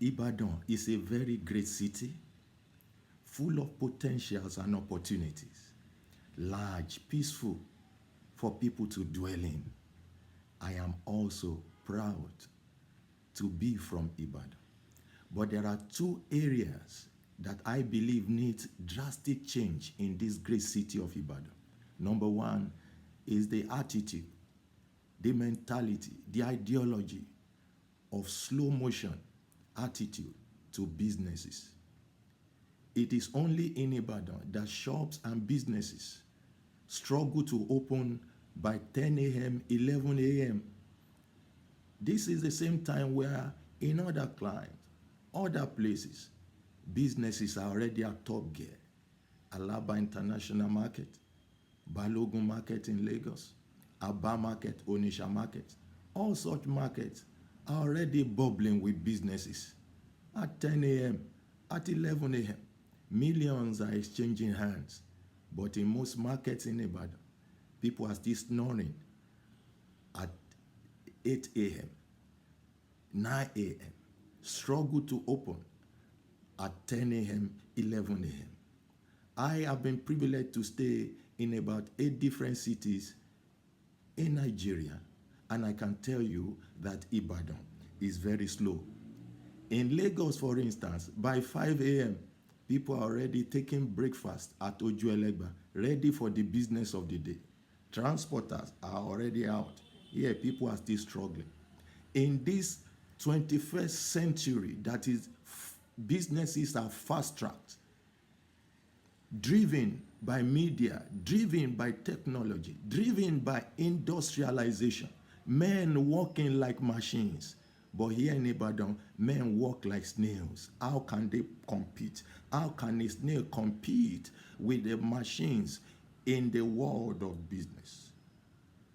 Ibadan is a very great city, full of potentials and opportunities, large, peaceful for people to dwell in. I am also proud to be from Ibadan. But there are two areas that I believe need drastic change in this great city of Ibadan. Number one is the attitude, the mentality, the ideology of slow motion attitude to businesses. It is only in Ibadan that shops and businesses struggle to open by 10 a.m., 11 a.m. This is the same time where in other climes, other places, businesses are already at top gear. Alaba International Market, Balogun Market in Lagos, Aba Market, Onisha Market. All such markets are already bubbling with businesses. At 10 a.m., at 11 a.m., millions are exchanging hands. But in most markets in Ibadan, people are still snoring at 8 a.m., 9 a.m., struggle to open at 10 a.m., 11 a.m. I have been privileged to stay in about 8 different cities in Nigeria, and I can tell you that Ibadan is very slow. In Lagos, for instance, by 5 a.m., people are already taking breakfast at Ojuelegba, ready for the business of the day. Transporters are already out. Here, people are still struggling. In this 21st century, that is, businesses are fast-tracked, driven by media, driven by technology, driven by industrialization. Men working like machines. But here in Ibadan, men work like snails. How can they compete? How can a snail compete with the machines in the world of business?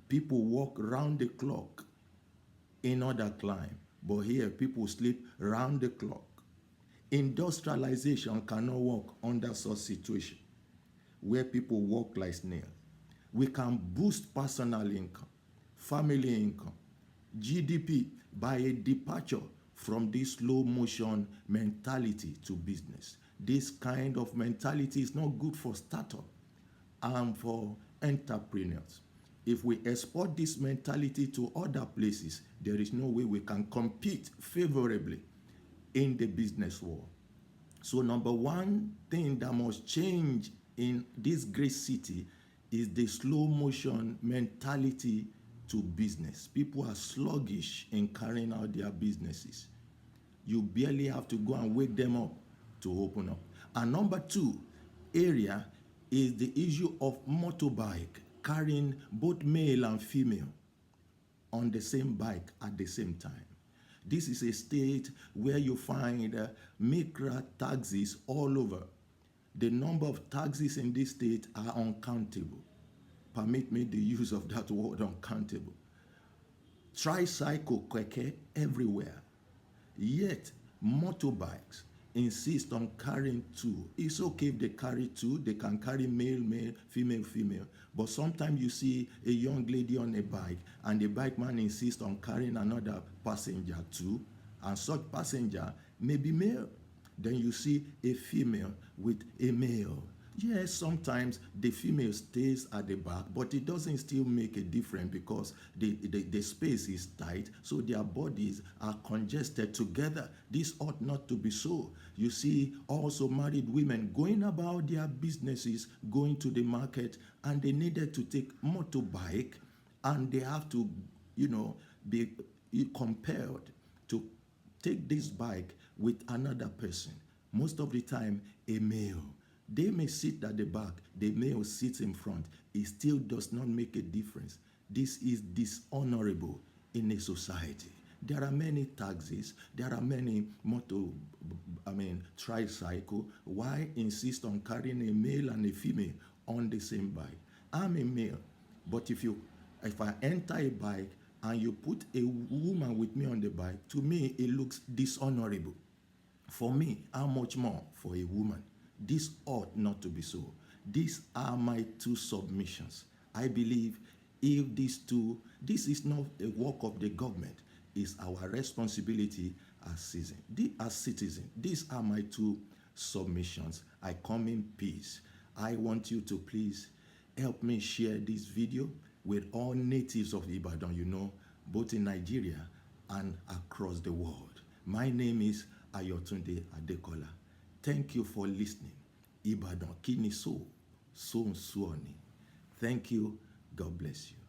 People work round the clock in other clime, but here people sleep round the clock. Industrialization cannot work under such situation where people work like snails. We can boost personal income, family income, GDP by a departure from this slow motion mentality to business. This kind of mentality is not good for startup and for entrepreneurs. If we export this mentality to other places, there is no way we can compete favorably in the business world. So number one thing that must change in this great city is the slow motion mentality to business. People are sluggish in carrying out their businesses. You barely have to go and wake them up to open up. And number two area is the issue of motorbike carrying both male and female on the same bike at the same time. This is a state where you find micro taxis all over. The number of taxis in this state are uncountable. Permit me the use of that word, uncountable. Tricycle, keke everywhere. Yet, motorbikes insist on carrying two. It's okay if they carry two, they can carry male, male, female, female. But sometimes you see a young lady on a bike and the bike man insists on carrying another passenger too, and such passenger may be male. Then you see a female with a male. Yes, sometimes the female stays at the back, but it doesn't still make a difference because the space is tight, so their bodies are congested together. This ought not to be so. You see also married women going about their businesses, going to the market, and they needed to take motorbike, and they have to, be compelled to take this bike with another person. Most of the time, a male. They may sit at the back, the male sits in front. It still does not make a difference. This is dishonorable in a society. There are many taxis, there are many tricycle. Why insist on carrying a male and a female on the same bike? I'm a male, but if I enter a bike and you put a woman with me on the bike, to me it looks dishonorable. For me, how much more for a woman? This ought not to be so. These are my two submissions. I believe if this is not a work of the government, is our responsibility as citizens. These are my two submissions. I come in peace. I want you to please help me share this video with all natives of Ibadan, both in Nigeria and across the world. My name is Ayo Adekola. Thank you for listening. Ibadan kini so, so nsuoni. Thank you. God bless you.